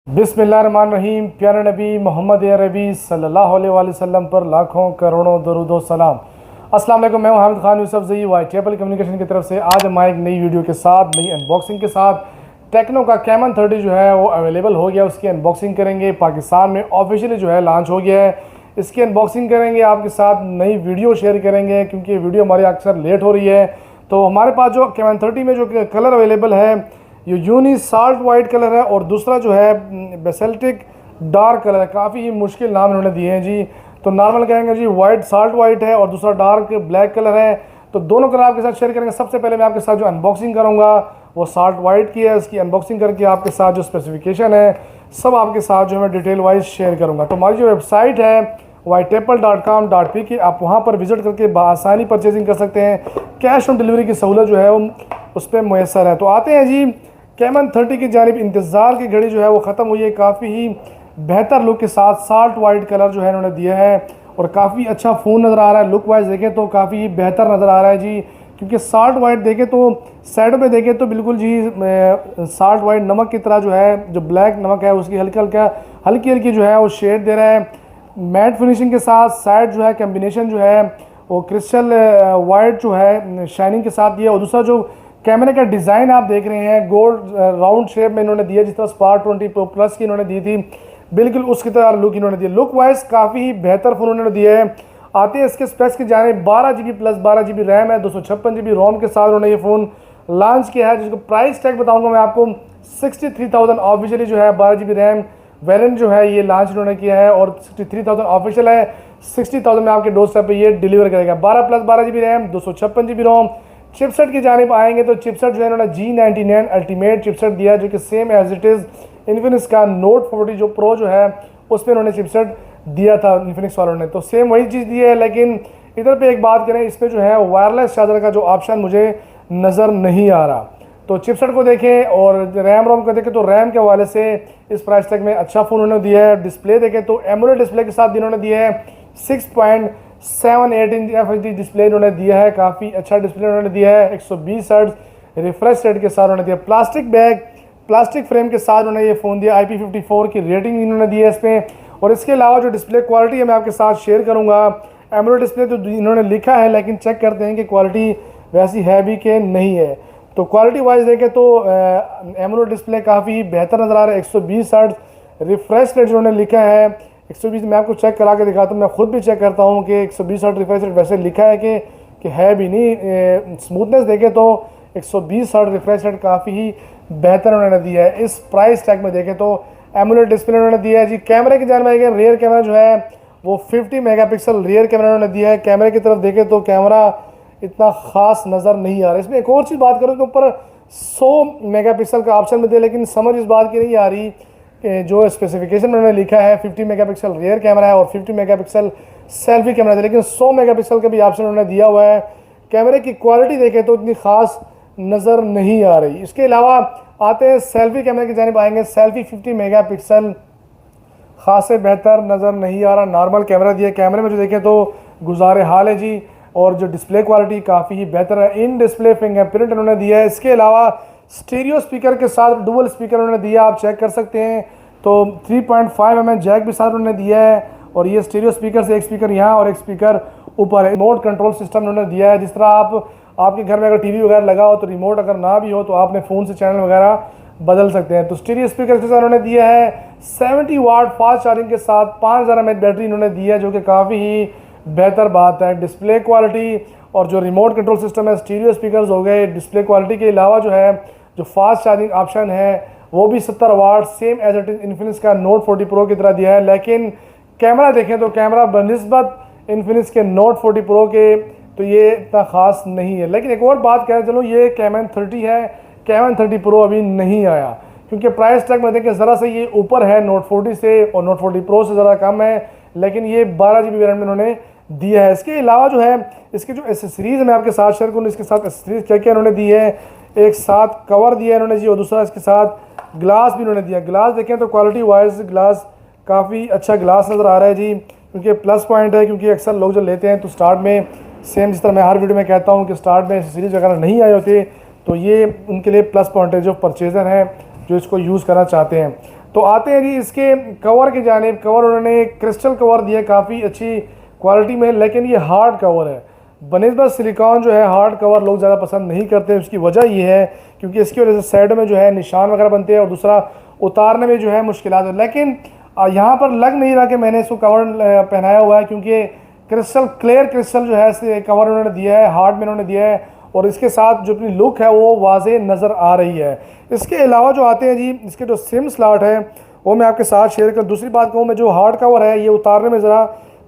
बिस्मिल्लाहिर्रहमानिर्रहीम। प्यारे नबी मोहम्मद अरबी सल्लल्लाहु अलैहि वसल्लम पर लाखों करोड़ों दरूद व सलाम। अस्सलाम वालेकुम। मैं Hamid Khan Yousafzai White Chapel Communication की तरफ से आज हम एक नई वीडियो के साथ, नई अनबॉक्सिंग के साथ। टेक्नो का कैमन 30 जो है वो अवेलेबल हो गया, उसकी अनबॉक्सिंग करेंगे। पाकिस्तान में ऑफिशियली जो है लॉन्च हो गया है, इसकी अनबॉक्सिंग करेंगे, आपके साथ नई वीडियो शेयर करेंगे क्योंकि वीडियो हमारी अक्सर लेट हो रही है। तो हमारे पास जो कैमन 30 में जो कलर अवेलेबल है ये यूनी साल्ट वाइट कलर है और दूसरा जो है बेसेल्टिक डार्क कलर है। काफ़ी ही मुश्किल नाम इन्होंने दिए हैं जी। तो नॉर्मल कहेंगे जी वाइट साल्ट वाइट है और दूसरा डार्क ब्लैक कलर है। तो दोनों कलर आपके साथ शेयर करेंगे। सबसे पहले मैं आपके साथ जो अनबॉक्सिंग करूंगा वो साल्ट वाइट की है। इसकी अनबॉक्सिंग करके आपके साथ जो स्पेसिफिकेशन है सब आपके साथ जो मैं डिटेल वाइज शेयर करूँगा। तो हमारी जो वेबसाइट है whiteapple.com.pk, आप वहाँ पर विजिट करके बआसानी परचेजिंग कर सकते हैं। कैश ऑन डिलीवरी की सहूलत जो है वो उस पर मैसर है। तो आते हैं जी कैमन 30 की जानिब। इंतज़ार की घड़ी जो है वो ख़त्म हुई है। काफ़ी ही बेहतर लुक के साथ साल्ट वाइट कलर जो है इन्होंने दिया है और काफ़ी अच्छा फ़ोन नज़र आ रहा है। लुक वाइज देखें तो काफ़ी ही बेहतर नज़र आ रहा है जी, क्योंकि साल्ट वाइट देखें तो साइड पे देखें तो बिल्कुल जी साल्ट वाइट नमक की तरह जो है, जो ब्लैक नमक है उसकी हल्की हल्की जो है वो शेड दे रहा है। मैट फिनिशिंग के साथ साइड जो है कम्बिनेशन जो है वो क्रिस्टल वाइट जो है शाइनिंग के साथ दिया। और दूसरा जो कैमरे का डिज़ाइन आप देख रहे हैं गोल्ड राउंड शेप में इन्होंने दिया, जिस तरह स्पार 20 प्लस की इन्होंने दी थी, बिल्कुल उसकी तरह लुक इन्होंने दिया। लुक वाइज काफ़ी ही बेहतर फ़ोन उन्होंने दिया है। आते हैं इसके स्पेक्स की जाने। 12 GB प्लस 12 GB रैम है, 256 GB रोम के साथ उन्होंने ये फ़ोन लॉन्च किया है, जिसको प्राइस टैग बताऊँगा मैं आपको 63,000 ऑफिशियली जो है 12 GB रैम वेरिएंट जो है ये लॉन्च उन्होंने किया है और 63,000 ऑफिशियल है। 60,000 में आपके डोर स्टेप पे ये डिलीवर करेगा। 12 प्लस 12 GB रैम, 256 GB रोम। चिपसेट की जानिब आएंगे तो चिपसेट जो है इन्होंने G99 अल्टीमेट चिपसेट दिया है, जो कि same as it is Infinix का नोट 40 जो प्रो जो है उस पर उन्होंने चिपसेट दिया था इन्फिनिक्स वालों ने। तो सेम वही चीज़ दी है, लेकिन इधर पे एक बात करें, इसमें जो है वायरलेस चार्जर का जो ऑप्शन मुझे नज़र नहीं आ रहा। तो चिपसेट को देखें और रैम रोम को देखें तो रैम के हवाले से इस प्राइस तक में अच्छा फ़ोन उन्होंने दिया है। डिस्प्ले देखें तो एमोलेड डिस्प्ले के साथ इन्होंने दिया है। 6.78 इंच FHD डिस्प्ले इन्होंने दिया है। काफ़ी अच्छा डिस्प्ले उन्होंने दिया है। 120 हर्ट्ज रिफ्रेश रेट के साथ उन्होंने दिया। प्लास्टिक बैग प्लास्टिक फ्रेम के साथ उन्होंने ये फ़ोन दिया। IP54 की रेटिंग इन्होंने दी है इस पर। और इसके अलावा जो डिस्प्ले क्वालिटी है मैं आपके साथ शेयर करूँगा। एमोलेड डिस्प्ले तो इन्होंने लिखा है, लेकिन चेक करते हैं कि क्वालिटी वैसी है भी कि नहीं है। तो क्वालिटी वाइज देखें तो एमोलेड डिस्प्ले काफ़ी बेहतर नज़र आ रहा है। 120 हर्ट्ज रिफ्रेश रेट उन्होंने लिखा है। 120 मैं आपको चेक करा के दिखाता हूँ, मैं खुद भी चेक करता हूँ कि 120 हर्ट्ज रिफ्रेश रेट वैसे लिखा है कि है भी नहीं। स्मूथनेस देखें तो 120 हर्ट्ज रिफ्रेश रेट काफ़ी ही बेहतर उन्होंने दिया है। इस प्राइस टैग में देखें तो एमोलेड डिस्प्ले उन्होंने दिया है जी। कैमरे की जानब आएंगे, रियर कैमरा जो है वो 50 मेगापिक्सल रियर कैमरा उन्होंने दिया है। कैमरे की तरफ देखें तो कैमरा इतना ख़ास नज़र नहीं आ रहा है। इसमें एक और चीज़ बात करूँ कि ऊपर 100 मेगापिक्सल का ऑप्शन में दे, लेकिन समझ इस बात की नहीं आ रही कि जो स्पेसिफिकेशन उन्होंने लिखा है 50 मेगापिक्सल रियर कैमरा है और 50 मेगापिक्सल सेल्फी कैमरा है, लेकिन 100 मेगापिक्सल का भी ऑप्शन उन्होंने दिया हुआ है। कैमरे की क्वालिटी देखें तो इतनी ख़ास नज़र नहीं आ रही। इसके अलावा आते हैं सेल्फी कैमरे की जानिब आएंगे। सेल्फी 50 मेगापिक्सल ख़ास बेहतर नज़र नहीं आ रहा, नॉर्मल कैमरा दिया। कैमरे में जो देखें तो गुजारे हाल है जी। और जो डिस्प्ले क्वालिटी काफ़ी ही बेहतर है। इन डिस्प्ले फिंगरप्रिंट उन्होंने दिया है। इसके अलावा स्टीरियो स्पीकर के साथ डुअल स्पीकर उन्होंने दिया, आप चेक कर सकते हैं। तो 3.5 mm जैक भी साथ उन्होंने दिया है और ये स्टीरियो स्पीकर से एक स्पीकर यहाँ और एक स्पीकर ऊपर है। रिमोट कंट्रोल सिस्टम उन्होंने दिया है। जिस तरह आपके घर में अगर टीवी वगैरह लगा हो तो रिमोट अगर ना भी हो तो आपने फ़ोन से चैनल वगैरह बदल सकते हैं। तो स्टीरियो स्पीकर के साथ उन्होंने दिया है। 70 वाट फास्ट चार्जिंग के साथ 5000 mAh बैटरी इन्होंने दी है, जो कि काफ़ी ही बेहतर बात है। डिस्प्ले क्वालिटी और जो रिमोट कंट्रोल सिस्टम है, स्टीरियो स्पीकर्स हो गए, डिस्प्ले क्वालिटी के अलावा जो है जो फास्ट चार्जिंग ऑप्शन है वो भी 70 watt same as it is Infinix का नोट 40 प्रो की तरह दिया है। लेकिन कैमरा देखें तो कैमरा बनिस्बत इन्फिनिक्स के नोट 40 प्रो के तो ये इतना ख़ास नहीं है। लेकिन एक और बात कहें, चलो ये कैमन 30 है, कैमन 30 प्रो अभी नहीं आया क्योंकि प्राइस टैग में देखें ज़रा से ये ऊपर है नोट 40 से और नोट 40 प्रो से ज़रा कम है, लेकिन ये 12 GB वेरिएंट में उन्होंने दिया है। इसके अलावा जो है इसके जो एसेसरीज़ मैं आपके साथ शेयर करूँ, इसके साथ एसेसरीज़ क्या क्या उन्होंने दी है। एक साथ कवर दिया है इन्होंने जी और दूसरा इसके साथ ग्लास भी उन्होंने दिया। ग्लास देखें तो क्वालिटी वाइज ग्लास काफ़ी अच्छा ग्लास नज़र आ रहा है जी, क्योंकि प्लस पॉइंट है। क्योंकि अक्सर लोग जो लेते हैं तो स्टार्ट में सेम जिस तरह मैं हर वीडियो में कहता हूँ कि स्टार्ट में एसेसरीज वगैरह नहीं आए होते, तो ये उनके लिए प्लस पॉइंट है जो परचेज़र हैं जो इसको यूज़ करना चाहते हैं। तो आते हैं जी इसके कवर की जानिब। कवर उन्होंने क्रिस्टल कवर दिया, काफ़ी अच्छी क्वालिटी में, लेकिन ये हार्ड कवर है। बनिस्बत सिलिकॉन जो है हार्ड कवर लोग ज़्यादा पसंद नहीं करते। उसकी वजह ये है क्योंकि इसकी वजह से साइड में जो है निशान वगैरह बनते हैं और दूसरा उतारने में जो है मुश्किलात है। लेकिन यहाँ पर लग नहीं रहा कि मैंने इसको कवर पहनाया हुआ है, क्योंकि क्रिस्टल क्लियर क्रिस्टल जो है कवर उन्होंने दिया है, हार्ड में उन्होंने दिया है, और इसके साथ जो अपनी लुक है वो वाज़े नज़र आ रही है। इसके अलावा जो आते हैं जी इसके जो सिम स्लॉट है वो मैं आपके साथ शेयर कर। दूसरी बात कहूँ मैं, जो हार्ड कवर है ये उतारने में ज़रा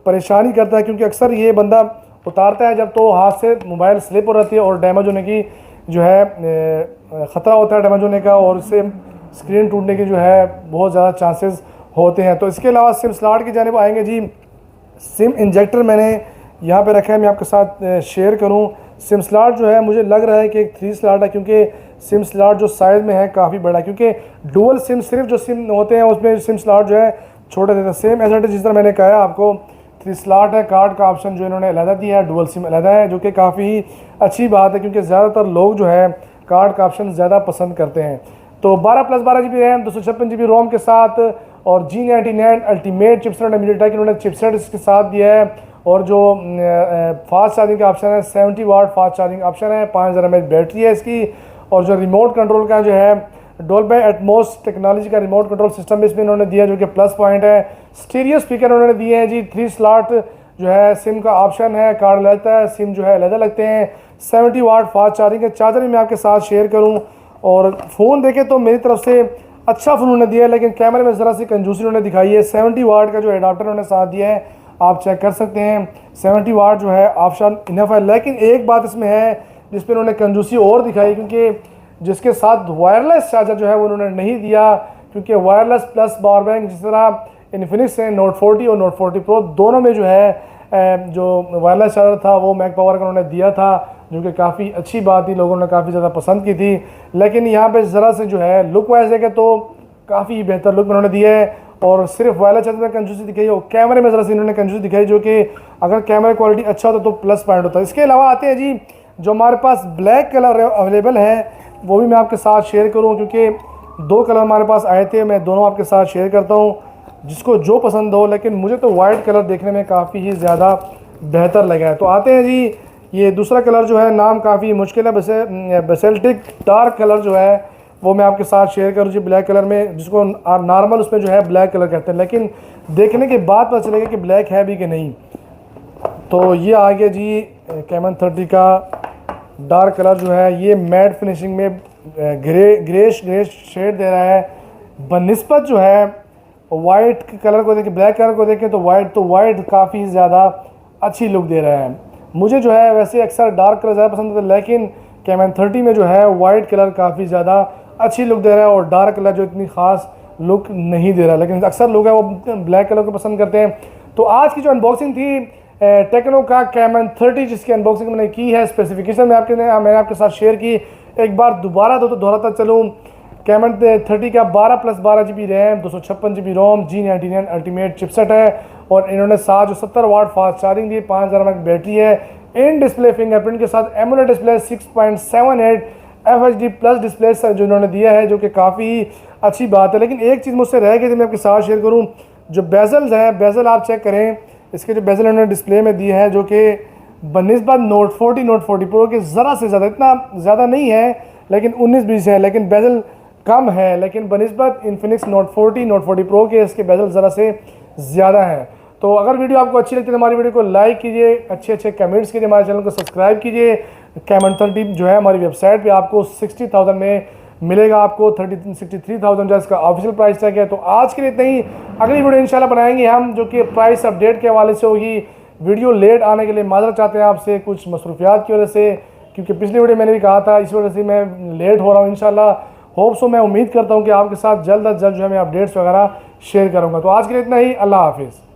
परेशानी करता है, क्योंकि अक्सर ये बंदा उतारता है जब तो हाथ से मोबाइल स्लिप हो जाती है और डैमेज होने की जो है ख़तरा होता है डैमेज होने का, और इससे स्क्रीन टूटने की जो है बहुत ज़्यादा चांसेस होते हैं। तो इसके अलावा सिम स्लॉट की जानिब आएंगे जी। सिम इंजेक्टर मैंने यहाँ पे रखा है, मैं आपके साथ शेयर करूँ। सिम स्लॉट जो है मुझे लग रहा है कि एक 3 स्लॉट है, क्योंकि सिम स्लॉट जो साइज़ में है काफ़ी बड़ा, क्योंकि डुअल सिम सिर्फ जो सिम होते हैं उसमें सिम स्लॉट जो है छोटे देते हैं। सेम एज इट इज़ जिस तरह मैंने कहा आपको 3 स्लॉट है। कार्ड का ऑप्शन जो इन्होंने अलहदा दिया है, डुअल सिम अलहदा है, जो कि काफ़ी अच्छी बात है, क्योंकि ज़्यादातर लोग जो है कार्ड का ऑप्शन ज़्यादा पसंद करते हैं। तो 12+12 GB रैम, 256 GB रोम के साथ, और G99 अल्टीमेट चिपसेट मीडियाटेक इन्होंने चिपसेट इसके साथ दिया है। और जो फास्ट चार्जिंग का ऑप्शन है 70 वाट फास्ट चार्जिंग ऑप्शन है, 5000 mAh बैटरी है इसकी। और जो रिमोट कंट्रोल का जो है डोल्बी एटमॉस टेक्नोलॉजी का रिमोट कंट्रोल सिस्टम इसमें इन्होंने दिया, जो कि प्लस पॉइंट है। स्टीरियो स्पीकर उन्होंने दिए हैं जी। 3 स्लॉट जो है सिम का ऑप्शन है, कार्ड लगता है, सिम जो है अलग लगते हैं। 70 वाट फास्ट चार्जिंग है। चार्जर भी मैं आपके साथ शेयर करूँ। और फ़ोन देखें तो मेरी तरफ से अच्छा फ़ोन उन्होंने दिया है, लेकिन कैमरे में ज़रा सी कंजूसी उन्होंने दिखाई है। 70 वाट का जो एडाप्टर उन्होंने साथ दिया है, आप चेक कर सकते हैं। 70 वाट जो है ऑप्शन इनफ है, लेकिन एक बात इसमें है जिस पर उन्होंने कंजूसी और दिखाई, क्योंकि जिसके साथ वायरलेस चार्जर जो है वो उन्होंने नहीं दिया, क्योंकि वायरलेस प्लस पावर बैंक जिस तरह इन्फिनिक्स है नोट 40 और नोट 40 प्रो दोनों में जो है जो वायरलेस चार्जर था वो मैक पावर का उन्होंने दिया था, जो कि काफ़ी अच्छी बात थी, लोगों ने काफ़ी ज़्यादा पसंद की थी। लेकिन यहाँ पे ज़रा से जो है लुक वाइज देखें तो काफ़ी बेहतर लुक उन्होंने दिया है, और सिर्फ वायरलेस चार्जर में कंजूसी दिखाई और कैमरे में ज़रा से इन्होंने कंजूसी दिखाई, जो कि अगर कैमरा क्वालिटी अच्छा होता तो प्लस पॉइंट होता। इसके अलावा आते हैं जी जो हमारे पास ब्लैक कलर अवेलेबल है वो भी मैं आपके साथ शेयर करूँ, क्योंकि 2 कलर हमारे पास आए थे, मैं दोनों आपके साथ शेयर करता हूँ, जिसको जो पसंद हो। लेकिन मुझे तो वाइट कलर देखने में काफ़ी ही ज़्यादा बेहतर लगा है। तो आते हैं जी ये दूसरा कलर जो है नाम काफ़ी मुश्किल है, बेसेल्टिक डार्क कलर जो है वो मैं आपके साथ शेयर करूँ जी। ब्लैक कलर में जिसको नॉर्मल उसमें जो है ब्लैक कलर कहते हैं, लेकिन देखने के बाद पता चलेगा कि ब्लैक है भी कि नहीं। तो ये आ गया जी कैमन 30 का डार्क कलर जो है, ये मैट फिनिशिंग में ग्रेश शेड दे रहा है। बनिस्बत जो है वाइट कलर को देखें, ब्लैक कलर को देखें तो वाइट काफ़ी ज़्यादा अच्छी लुक दे रहा है। मुझे जो है वैसे अक्सर डार्क कलर ज़्यादा पसंद होता है, लेकिन कैमन 30 में जो है वाइट कलर काफ़ी ज़्यादा अच्छी लुक दे रहा है, और डार्क कलर जो इतनी ख़ास लुक नहीं दे रहा। लेकिन अक्सर लोग हैं वो ब्लैक कलर को पसंद करते हैं। तो आज की जो अनबॉक्सिंग थी टेक्नो का कैमन 30, जिसकी अनबॉक्सिंग मैंने की है, स्पेसिफिकेशन मैंने आपके साथ शेयर की। एक बार दोबारा दोहराता चलूँ, कैमन 30 का 12+12 GB रैम, 256 GB रोम, G99 अल्टीमेट चिपसेट है, और इन्होंने साथ जो 70 वाट फास्ट चार्जिंग दी, 5000 mAh बैटरी है। इन डिस्प्ले फिंगरप्रिंट के साथ AMOLED display 6.78 FHD plus display जो इन्होंने दिया है, जो कि काफ़ी अच्छी बात है। लेकिन एक चीज़ मुझसे रह गई थी, मैं आपके साथ शेयर करूँ। जो बेजल्स हैं, बेजल आप चेक करें, इसके जो बेजल इन्होंने डिस्प्ले में दिए है, जो कि बनिस्बत नोट 40 प्रो के ज़रा से ज़्यादा, इतना ज़्यादा नहीं है लेकिन 19-20 है, लेकिन बेजल कम है। लेकिन बनिस्बत इन्फिनिक्स नोट 40 प्रो के इसके बेजल ज़रा से ज़्यादा है। तो अगर वीडियो आपको अच्छी लगती है तो हमारी वीडियो को लाइक कीजिए, अच्छे कमेंट्स कीजिए, हमारे चैनल को सब्सक्राइब कीजिए। कैमन 30 जो है हमारी वेबसाइट पे आपको 60,000 में मिलेगा, आपको 63,000 जो इसका ऑफिशियल प्राइस टैग है। तो आज के लिए इतना ही, अगली वीडियो इंशाल्लाह बनाएंगे हम, जो कि प्राइस अपडेट के हवाले से होगी। वीडियो लेट आने के लिए माजरत चाहते हैं आपसे, कुछ मसरूफियात की वजह से, क्योंकि पिछली वीडियो मैंने भी कहा था, इस वजह से मैं लेट हो रहा हूँ। इंशाल्लाह होप सो, मैं उम्मीद करता हूँ कि आपके साथ जल्द अज जल्द जो है मैं अपडेट्स वगैरह शेयर करूँगा। तो आज के लिए इतना ही, अल्लाह हाफिज़।